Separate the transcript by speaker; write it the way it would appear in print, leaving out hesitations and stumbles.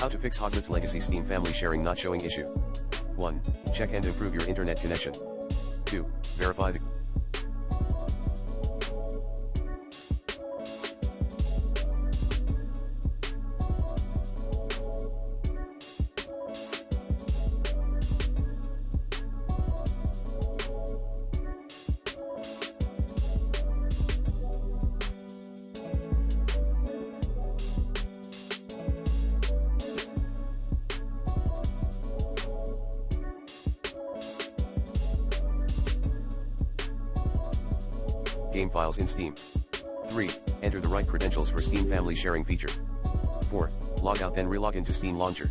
Speaker 1: How to fix Hogwarts Legacy Steam family sharing not showing issue. 1. Check and improve your internet connection. 2. Verify the game files in Steam. 3. Enter the right credentials for Steam family sharing feature. 4. Log out then relog into Steam Launcher.